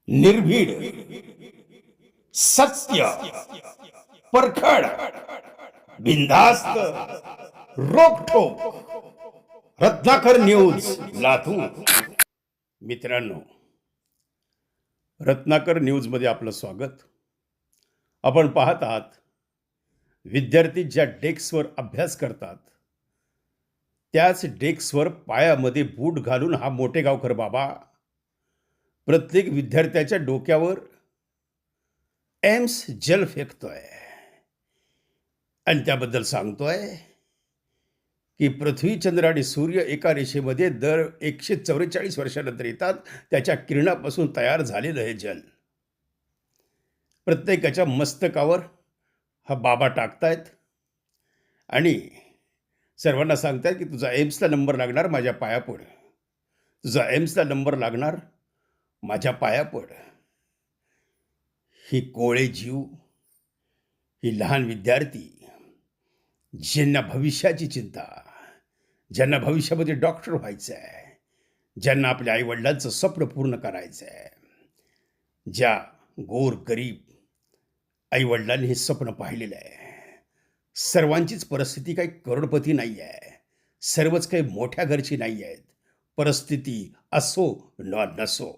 निर्भीड, सत्य, परखड, बिनधास्त, रोखोक, रत्नाकर न्यूज लातूर. मित्रांनो, रत्नाकर न्यूज मध्ये आपलं स्वागत. आपण पाहत आहात विद्यार्थी ज्या डेस्कवर अभ्यास करतात त्याच डेस्कवर पायामध्ये बूट घालून हा मोठेगावकर बाबा प्रत्येक विद्यार्थ्याच्या डोक्यावर एम्स जल फेकतोय आणि त्याबद्दल सांगतोय की पृथ्वी, चंद्र आणि सूर्य एका रेषेमध्ये दर 144 वर्षानंतर येतात. त्याच्या किरणापासून तयार झालेलं हे जल प्रत्येकाच्या मस्तकावर हा बाबा टाकतायत आणि सर्वांना सांगतायत की तुझा एम्सला नंबर लागणार, माझ्या पाया पड. तुझा एम्सला नंबर लागणार, माझ्या पाया पड. ही कोळे जीव, ही लहान विद्यार्थी ज्यांना भविष्याची चिंता, ज्यांना भविष्यामध्ये डॉक्टर व्हायचं आहे, ज्यांना आपल्या आईवडिलांचं स्वप्न पूर्ण करायचं आहे, ज्या गोर गरीब आईवडिलांनी हे स्वप्न पाहिलेलं आहे. सर्वांचीच परिस्थिती काही करोडपती नाही आहे, सर्वच काही मोठ्या घरची नाही आहेत. परिस्थिती असो न नसो,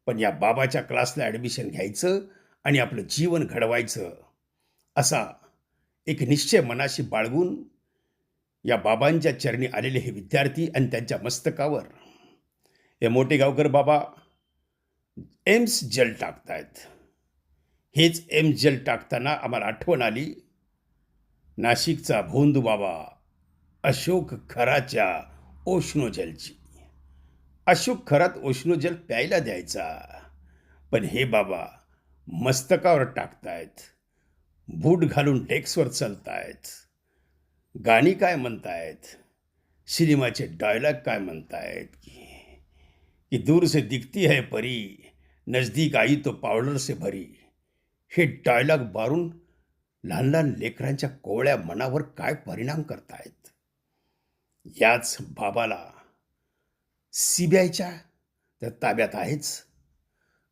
पण या बाबाच्या क्लासला ॲडमिशन घ्यायचं आणि आपलं जीवन घडवायचं असा एक निश्चय मनाशी बाळगून या बाबांच्या चरणी आलेले हे विद्यार्थी आणि त्यांच्या मस्तकावर हे मोठेगावकर बाबा एम्स जल टाकतायत. हेच एम्स जल टाकताना आम्हाला आठवण आली नाशिकचा भोंदू बाबा अशोक खराच्या ओशनोजलची. अशोक खरात ओशनोजल प्यायला द्यायचा, पण हे बाबा मस्तकावर टाकतायत, बूट घालून डेस्कवर चालतायत, गाणी काय म्हणतायत, सिनेमाचे डायलॉग काय म्हणतायत की दूर से दिखती है परी, नजदीक आई तो पावडर से भरी. हे डायलॉग बारून लहान लहान लेकरांच्या कोवळ्या मनावर काय परिणाम करतायत. याच बाबाला सीबीआयच्या तर ताब्यात आहेच,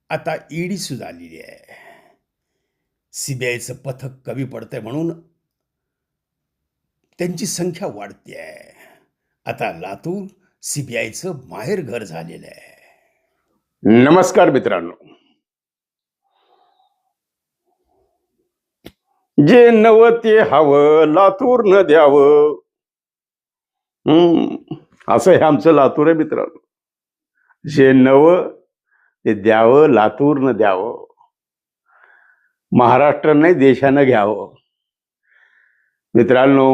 आता ईडी सुद्धा आलेली आहे. सीबीआयचं पथक कमी पडतंय म्हणून त्यांची संख्या वाढते आहे. आता लातूर सीबीआयचं माहेर घर झालेलं आहे. नमस्कार मित्रांनो, जे नव ते हवं लातूर न द्यावं. असं हे आमचं लातूर आहे मित्रांनो. जे नव ते द्यावं, लातूर न द्यावं. महाराष्ट्र नाही, देशानं घ्यावं. मित्रांनो,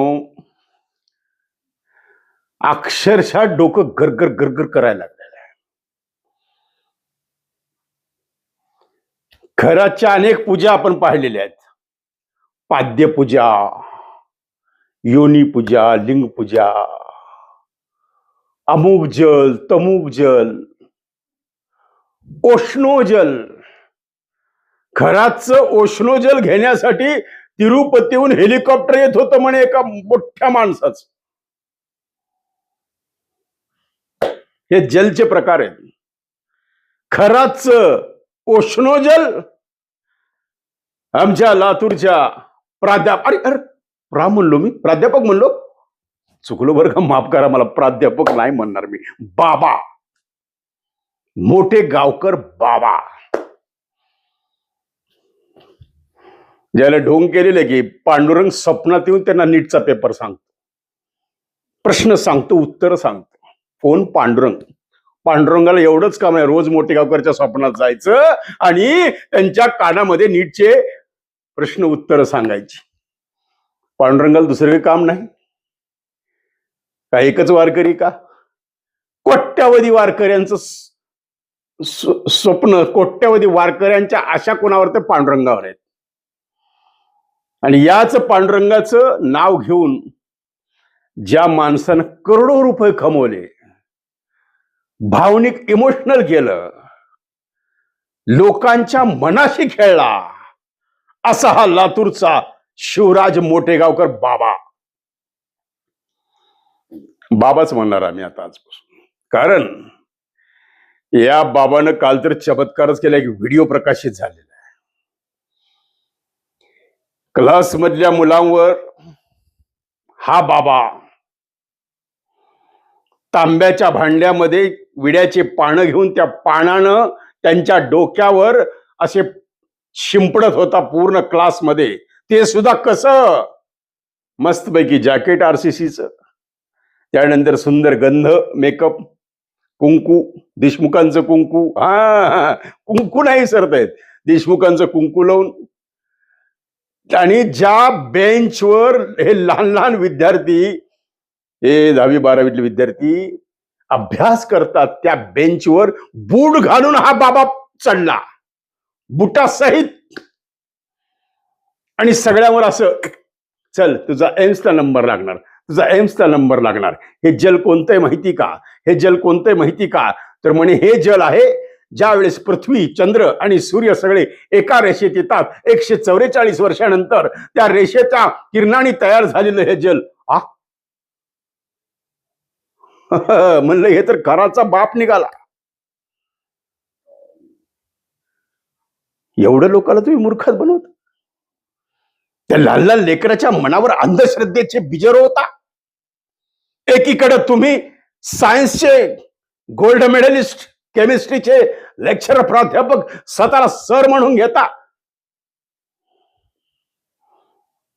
अक्षरशः डोकं गरगर गरगर करायला लागलेलं आहे. खराच्या अनेक पूजा आपण पाहिलेल्या आहेत. पाद्यपूजा, योनी पूजा, लिंग पूजा, अमुक जल, तमुक जल, ओशनोजल. खराचं ओशनोजल घेण्यासाठी तिरुपतीहून हेलिकॉप्टर येत होतं म्हणे एका मोठ्या माणसाचं. हे जलचे प्रकार आहेत. खराचं ओशनोजल आमच्या लातूरच्या म्हणलो मी, प्राध्यापक म्हणलो, चुकलो बरं का, माफ करा मला. प्राध्यापक नाही म्हणणार मी, बाबा, मोठेगावकर बाबा. ज्याला ढोंग केलेले की पांडुरंग स्वप्नात येऊन त्यांना नीटचा पेपर सांगतो, प्रश्न सांगतो, उत्तर सांगतो. फोन पांडुरंग. पांडुरंगाला एवढंच काम आहे, रोज मोठेगावकरच्या स्वप्नात जायचं आणि त्यांच्या कानामध्ये नीटचे प्रश्न उत्तर सांगायची. पांडुरंगाला दुसरे काम नाही का? एकच वारकरी का? कोट्यावधी वारकऱ्यांचं स्वप्न, कोट्यावधी वारकऱ्यांच्या आशा कोणावर? ते पांडुरंगावर आहेत. आणि याच पांडुरंगाचं नाव घेऊन ज्या माणसानं करोडो रुपये कमवले, भावनिक इमोशनल केलं, लोकांच्या मनाशी खेळला, असा हा लातूरचा शिवराज मोठेगावकर बाबा. बाबाच म्हणणार आम्ही आता आजपासून. कारण या बाबानं काल तर चमत्कारच केला. एक व्हिडिओ प्रकाशित झालेला आहे. क्लास मधल्या मुलांवर हा बाबा तांब्याच्या भांड्यामध्ये विड्याचे पानं घेऊन त्या पानानं त्यांच्या डोक्यावर असे शिंपडत होता पूर्ण क्लासमध्ये. ते सुद्धा कसं, मस्तपैकी जॅकेट आरसीसीचं, त्यानंतर सुंदर गंध, मेकअप, कुंकू, देशमुखांचं कुंकू, कुंकू नाही सरत आहेत, देशमुखांचं कुंकू लावून. आणि ज्या बेंचवर हे लहान लहान विद्यार्थी, हे 10वी-12वीतले विद्यार्थी अभ्यास करतात, त्या बेंचवर बूट घालून हा बाबा चढला, बुटासहित. आणि सगळ्यावर असं, चल तुझा एम्सचा नंबर लागणार, तुझा एम्सचा नंबर लागणार. हे जल कोणतंय माहिती का, हे जल कोणतंय माहिती का? तर म्हणे हे जल आहे ज्या वेळेस पृथ्वी, चंद्र आणि सूर्य सगळे एका रेषेत येतात, 144 वर्षानंतर त्या रेषेच्या किरणाने तयार झालेलं हे जल. म्हणलं हे तर घराचा बाप निघाला. एवढं लोकांना तुम्ही मूर्खात बनवता. त्या लहान लहान लेकराच्या मनावर अंधश्रद्धेचे बीज रोवता. एकीकडे तुम्ही सायन्सचे गोल्ड मेडलिस्ट, केमिस्ट्रीचे लेक्चरर, प्राध्यापक स्वतःला सर म्हणून घेता.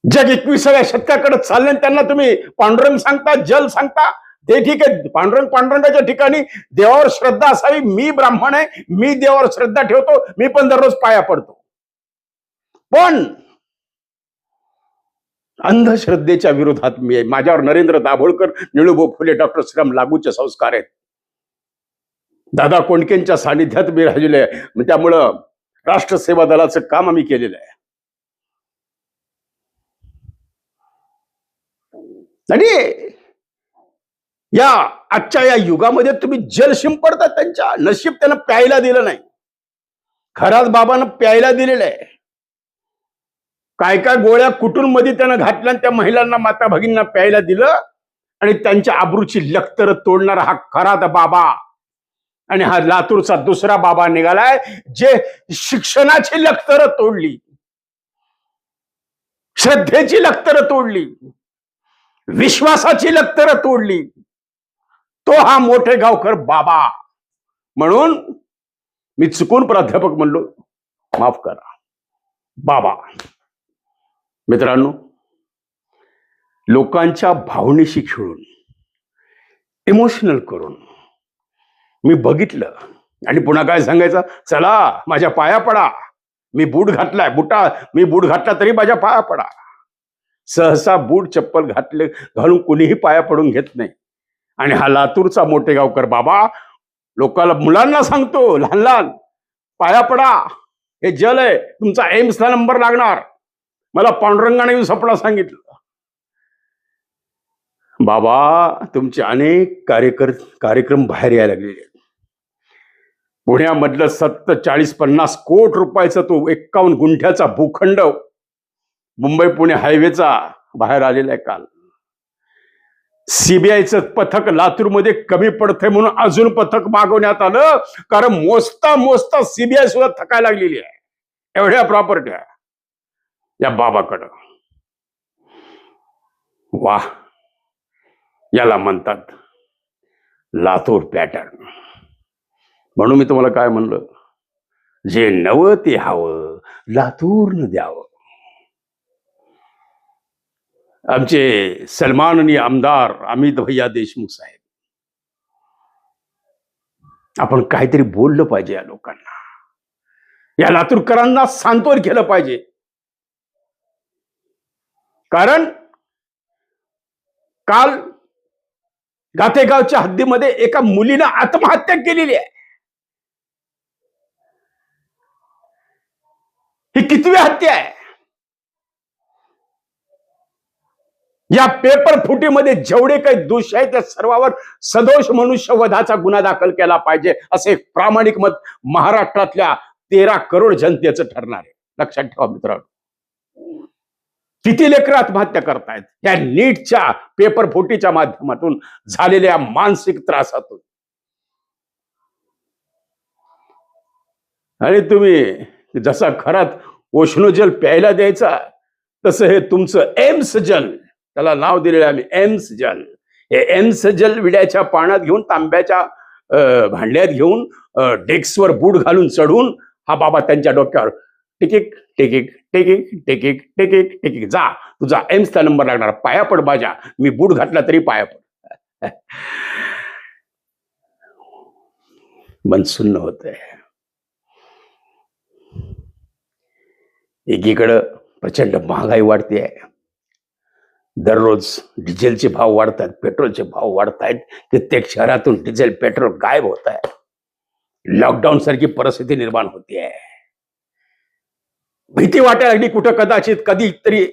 जग 21व्या शतकाकडे चालले, त्यांना तुम्ही पांडुरंग सांगता, जल सांगता. ते ठीक आहे, पांडुरंगाच्या ठिकाणी देवावर श्रद्धा असावी. मी ब्राह्मण आहे, मी देवावर श्रद्धा ठेवतो, मी पण दररोज पाया पडतो. पण अंधश्रद्धेच्या विरोधात मी आहे. माझ्यावर नरेंद्र दाभोळकर, निळूभाऊ फुले, डॉक्टर श्रीराम लागूचे संस्कार आहेत. दादा कोंडकेंच्या सानिध्यात मी राहिलेले आहे. त्यामुळं राष्ट्र सेवा दलाचं काम आम्ही केलेलं आहे. आणि या आजच्या या युगामध्ये तुम्ही जल शिंपडता. त्यांच्या नशीब त्यांना प्यायला दिलं नाही. खराच बाबांना प्यायला दिलेलं आहे. काय काय गोळ्या कुटून मध्ये त्यानं घातल्या, त्या महिलांना, माता भगिनींना प्यायला दिलं. आणि त्यांच्या आबरूची लखतर तोडणारा हा खरात बाबा. आणि हा लातूरचा दुसरा बाबा निघालाय, जे शिक्षणाची लखतर तोडली, श्रद्धेची लखतर तोडली, विश्वासाची लखतर तोडली. तो हा मोठे गावकर बाबा. म्हणून मी चुकून प्राध्यापक म्हणलो, माफ करा बाबा. मित्रांनो, लोकांच्या भावनेशी खेळून, इमोशनल करून मी बघितलं. आणि पुन्हा काय सांगायचं, चला माझ्या पाया पडा, मी बूट घातलाय, मी बूट घातला तरी माझ्या पाया पडा. सहसा बूट चप्पल घालून कुणीही पाया पडून घेत नाही. आणि हा लातूरचा मोठे गावकर बाबा लोकांना, मुलांना सांगतो, लहान लहान, पाया पडा, हे जल आहे, तुमचा एम्सला नंबर लागणार. मला पांडुरंगाने सपना सांगितलं. बाबा, तुमचे अनेक कार्यक्रम बाहेर यायला लागलेले. पुण्यामधलं 40-50 कोटी रुपयाचा तो 51 गुंठ्याचा भूखंड मुंबई पुणे हायवेचा बाहेर आलेला आहे काल. सीबीआयचं पथक लातूरमध्ये कमी पडतंय म्हणून अजून पथक मागवण्यात आलं. कारण मोजता मोजता सीबीआय सुद्धा थकायला लागलेली आहे. एवढ्या प्रॉपर्ट्या या बाबाकडं. वाह, याला म्हणतात लातूर पॅटर्न. म्हणून मी तुम्हाला काय म्हणलं, जे नवं ते हवं, लातूरनं द्यावं. आमचे सन्माननीय आमदार अमित भैया देशमुख साहेब, आपण काहीतरी बोललं पाहिजे या लोकांना, या लातूरकरांना सांत्वन केलं पाहिजे. कारण काल गातेगावच्या हद्दीमध्ये एका मुलीनं आत्महत्या केलेली आहे. ही कितवी हत्या आहे? या पेपर फुटीमध्ये जेवढे काही दोष आहेत त्या सर्वांवर सदोष मनुष्यवधाचा गुन्हा दाखल केला पाहिजे, असे प्रामाणिक मत महाराष्ट्रातल्या 13 करोड जनतेचं ठरणार आहे. लक्षात ठेवा मित्रांनो. किती लेकरं आत्महत्या करतायत या नीटच्या पेपर फुटीच्या माध्यमातून झालेल्या मानसिक त्रासातून. आणि तुम्ही जसा खरात उष्णजल प्यायला द्यायचा, तसं हे तुमचं एम्स जल, त्याला नाव दिलेलं आम्ही एम्स जल. हे एम्स जल विड्याच्या पाण्यात घेऊन, तांब्याच्या भांड्यात घेऊन, डेस्कवर बूट घालून चढून हा बाबा त्यांच्या डोक्यावर टिकिक टिकिक टिकिक टिकिक टिकिक टिकिक, जा तुझा एम्सचा नंबर लागणार, पाया पड माझ्या, मी बूट घातला तरी पाया पड. मन सुन्न होत आहे. एकीकडं प्रचंड महागाई वाढते आहे, दररोज डिझेलचे भाव वाढतात, पेट्रोलचे भाव वाढत आहेत, कित्येक शहरातून डिझेल पेट्रोल गायब होत आहे, लॉकडाऊन सारखी परिस्थिती निर्माण होती आहे. भीती वाटायला लागली, कुठं कदाचित कधीतरी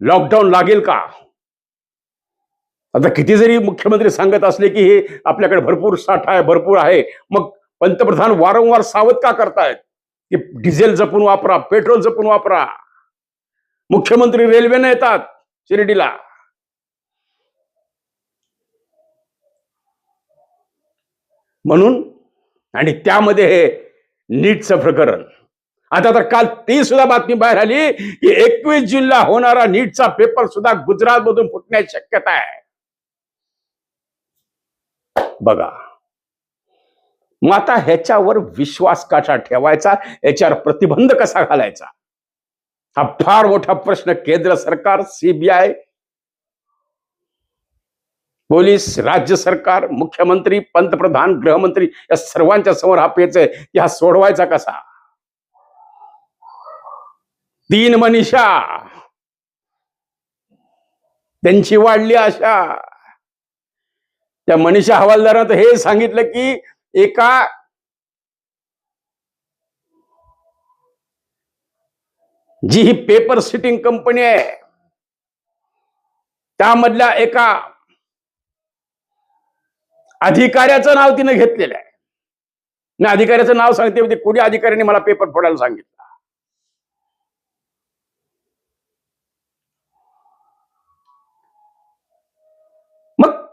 लॉकडाऊन लागेल का. आता किती जरी मुख्यमंत्री सांगत असले की हे आपल्याकडे भरपूर साठा आहे, भरपूर आहे, मग पंतप्रधान वारंवार सावध का करतायत की डिझेल जपून वापरा, पेट्रोल जपून वापरा. मुख्यमंत्री रेल्वेने येतात शिर्डीला. म्हणून, आणि त्यामध्ये हे नीटचं प्रकरण. आता तर काल ती सुद्धा बातमी बाहेर आली की 21 जूनला होणारा नीटचा पेपर सुद्धा गुजरात मधून फुटण्याची शक्यता आहे. बघा, मग आता ह्याच्यावर विश्वास कसा ठेवायचा, याच्यावर प्रतिबंध कसा घालायचा, हा फार मोठा प्रश्न केंद्र सरकार, सीबीआय, पोलीस, राज्य सरकार, मुख्यमंत्री, पंतप्रधान, गृहमंत्री या सर्वांच्या समोर हा पेच आहे की हा सोडवायचा कसा. 3 मनीषा, त्यांची वाढली आशा. त्या मनीषा हवालदारानं हे सांगितलं की एका जी ही पेपर सिटिंग कंपनी आहे, त्यामधल्या एका अधिकाऱ्याचं नाव तिने घेतलेलं आहे. मी अधिकाऱ्याचं नाव सांगते, म्हणजे कोणी अधिकाऱ्याने मला पेपर फोडायला सांगितलं. मग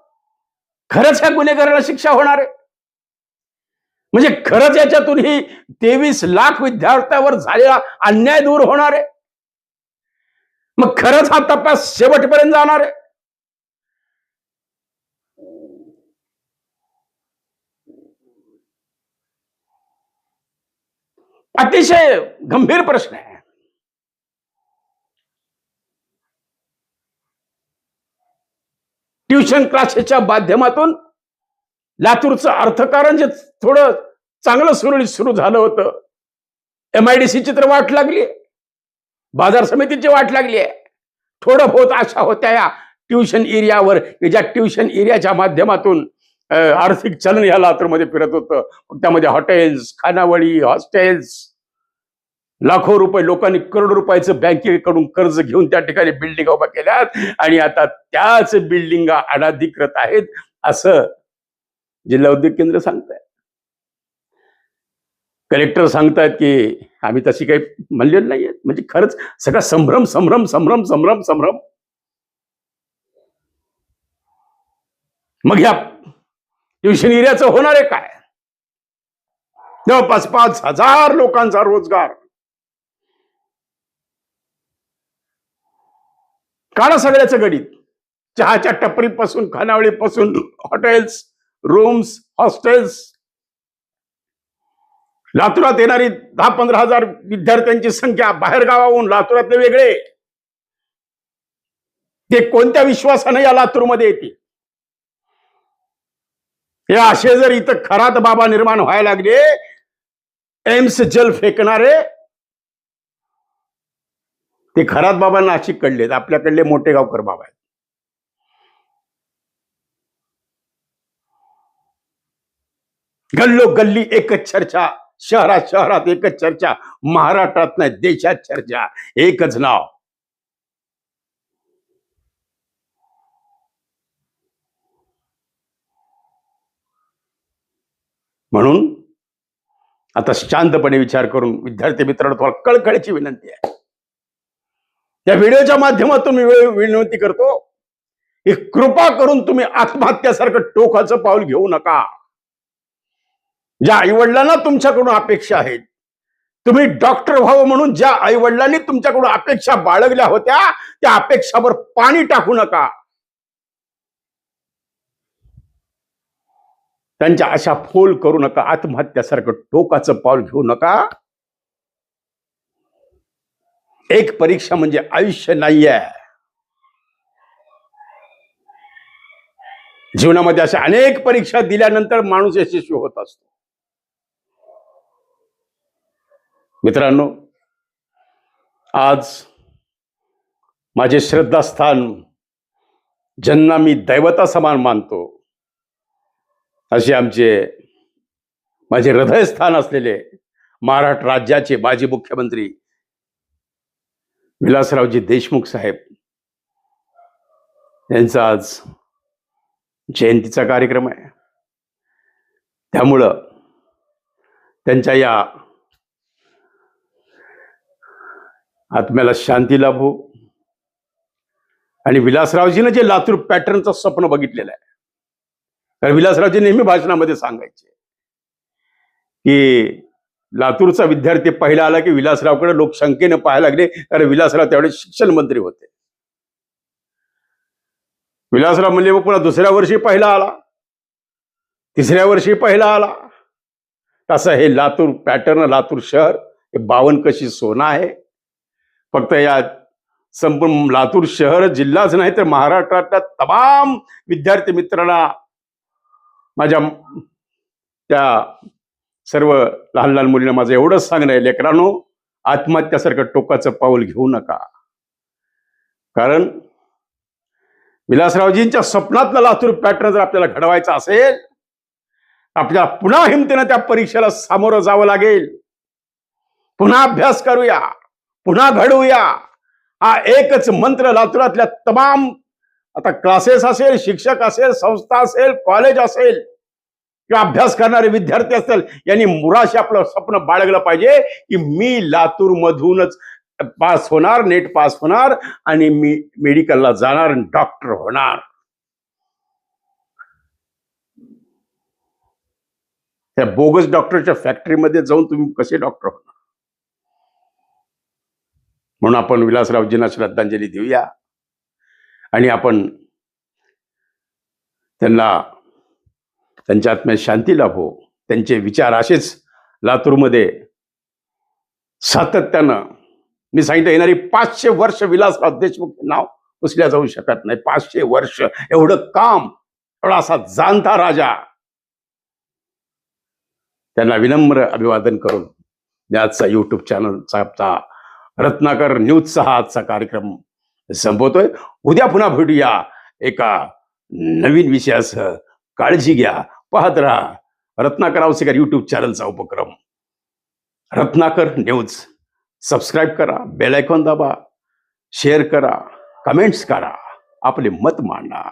खरंच ह्या गुन्हेगाराला शिक्षा होणार आहे? म्हणजे खरंच याच्यातून ही 23 लाख विद्यार्थ्यांवर झालेला अन्याय दूर होणार आहे? मग खरंच हा तपास शेवटपर्यंत जाणार आहे? अतिशय गंभीर प्रश्न आहे. ट्युशन क्लासेसच्या माध्यमातून लातूरचं अर्थकारण जे थोडं चांगलं सुरळीत सुरू झालं होतं, MIDC चित्र वाट लागली, बाजार समितीची वाट लागली आहे. थोडं बहुत आशा होत्या या ट्युशन एरियावर, ज्या ट्युशन एरियाच्या माध्यमातून आर्थिक चलन या लातूरमध्ये फिरत होतं. त्यामध्ये हॉटेल्स, खानावळी, हॉस्टेल्स, लाखो रुपये, लोकांनी करोड रुपयाचं बँकेकडून कर्ज घेऊन त्या ठिकाणी बिल्डिंग उभा केल्यात, आणि आता त्याच बिल्डिंगा अनधिकृत आहेत असं जिल्हा उद्योग केंद्र सांगतायत. कलेक्टर सांगतायत की आम्ही तशी काही म्हणलेलं नाहीये. म्हणजे खरंच सगळा संभ्रम संभ्रम संभ्रम संभ्रम संभ्रम. मग ह्या ट्युशन एरियाचं होणार आहे काय? जवळपास 5,000 लोकांचा रोजगार. काढा सगळ्याचं गणित. चहाच्या टपरीपासून, खानावळीपासून, हॉटेल्स, रूम्स, हॉस्टेल्स. लातूरात येणारी 10-15 हजार विद्यार्थ्यांची संख्या बाहेर गावाहून, लातूरातले वेगळे, ते कोणत्या विश्वासाने या लातूरमध्ये येते? हे असे जर इथं खरात बाबा निर्माण व्हायला लागले, एम्स जल फेकणारे, ते खरात बाबा नाशिक कडले, आपल्याकडले मोठे गावकर बाबा आहेत. गल्लो गल्ली एकच चर्चा, शहरात शहरात एकच चर्चा, महाराष्ट्रात नाही देशात चर्चा, एकच नाव. म्हणून आता शांतपणे विचार करून विद्यार्थी मित्रांनो तुम्हाला कळकळीची विनंती आहे. या व्हिडिओच्या माध्यमातून मी विनंती करतो की कृपा करून तुम्ही आत्महत्यासारखं टोकाचं पाऊल घेऊ नका. ज्या आईवडिलांना तुमच्याकडून अपेक्षा आहेत, तुम्ही डॉक्टर व्हावं म्हणून ज्या आई वडिलांनी तुमच्याकडून अपेक्षा बाळगल्या होत्या त्या अपेक्षावर पाणी टाकू नका. त्यांच्या आशा फोल करू नका. आत्महत्यासारखं टोकाचं पाऊल घेऊ नका. एक परीक्षा म्हणजे आयुष्य नाहीये. जीवनामध्ये अशा अनेक परीक्षा दिल्यानंतर माणूस यशस्वी होत असतो. मित्रांनो, आज माझे श्रद्धास्थान ज्यांना मी दैवता समान मानतो असे माझे हृदयस्थान असलेले महाराष्ट्र राज्याचे माजी मुख्यमंत्री विलासरावजी देशमुख साहेब यांचा आज जयंतीचा कार्यक्रम आहे. त्यामुळं त्यांच्या या आत्म्याला शांती लाभो. आणि विलासरावजीनं जे लातूर पॅटर्नचं स्वप्न बघितलेलं आहे, तर विलासरावजी नेहमी भाषणामध्ये सांगायचे की लातूरचा विद्यार्थी पहिला आला की विलासरावकडे लोक शंकेने पाहायला लागले, कारण विलासराव त्यावेळेस शिक्षण मंत्री होते. विलासराव म्हणजे मग पुन्हा दुसऱ्या वर्षी पहिला आला, तिसऱ्या वर्षी पहिला आला. तसं हे लातूर पॅटर्न, लातूर शहर हे 52 कशी सोनं आहे. फक्त या संपूर्ण लातूर शहर जिल्हाच नाही तर महाराष्ट्रातल्या तमाम विद्यार्थी मित्रांना माझ्या त्या सर्व लहान लहान मुलींना माझं एवढंच सांगणं आहे, लेकरांनो, आत्महत्यासारखं टोकाचं पाऊल घेऊ नका. कारण विलासरावजींच्या स्वप्नातलं लातूर पॅटर्न जर आपल्याला घडवायचं असेल, आपल्याला पुन्हा हिमतीनं त्या परीक्षेला सामोरं जावं लागेल. पुन्हा अभ्यास करूया, पुन्हा घडवूया. हा एकच मंत्र लातूरातल्या तमाम आता क्लासेस असेल, शिक्षक असेल, संस्था असेल, कॉलेज असेल किंवा अभ्यास करणारे विद्यार्थी असतील, यांनी मुळाशी आपलं स्वप्न बाळगलं पाहिजे की मी लातूर मधूनच पास होणार, नेट पास होणार आणि मी मेडिकलला जाणार आणि डॉक्टर होणार. त्या बोगस डॉक्टरच्या फॅक्टरीमध्ये जाऊन तुम्ही कसे डॉक्टर होणार? म्हणून आपण विलासरावजींना श्रद्धांजली देऊया आणि आपण त्यांना त्यांच्या आत्म्यात शांती लाभो. त्यांचे विचार असेच लातूरमध्ये सातत्यानं, मी सांगितलं, येणारी 500 वर्ष विलासराव देशमुख नाव पुसल्या जाऊ शकत नाही. 500 वर्ष एवढं काम, एवढा असा जाणता राजा. त्यांना विनम्र अभिवादन करून मी आजचा युट्यूब चॅनलचा रत्नाकर न्यूजचा हा आजचा कार्यक्रम संपवतोय. उद्या पुन्हा भेटूया एका नवीन विषयासह. काळजी घ्या, पाहत राहा रत्नाकर औसेकर युट्यूब चॅनलचा उपक्रम रत्नाकर न्यूज. सबस्क्राईब करा, बेल आयकॉन दाबा, शेअर करा, कमेंट्स करा, आपले मत मांडा,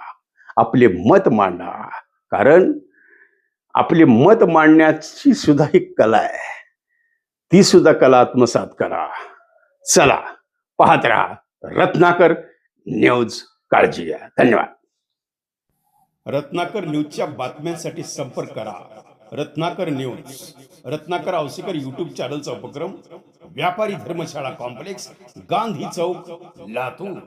आपले मत मांडा. कारण आपले मत मांडण्याची सुद्धा एक कला आहे, ती सुद्धा कला आत्मसात करा. चला, पाहत राहा रत्नाकर न्यूज. काळजी घ्या. धन्यवाद. रत्नाकर न्यूजच्या बातम्यांसाठी संपर्क करा रत्नाकर न्यूज. रत्नाकर औसेकर युट्यूब चॅनलचा उपक्रम व्यापारी धर्मशाळा कॉम्प्लेक्स, गांधी चौक, लातूर.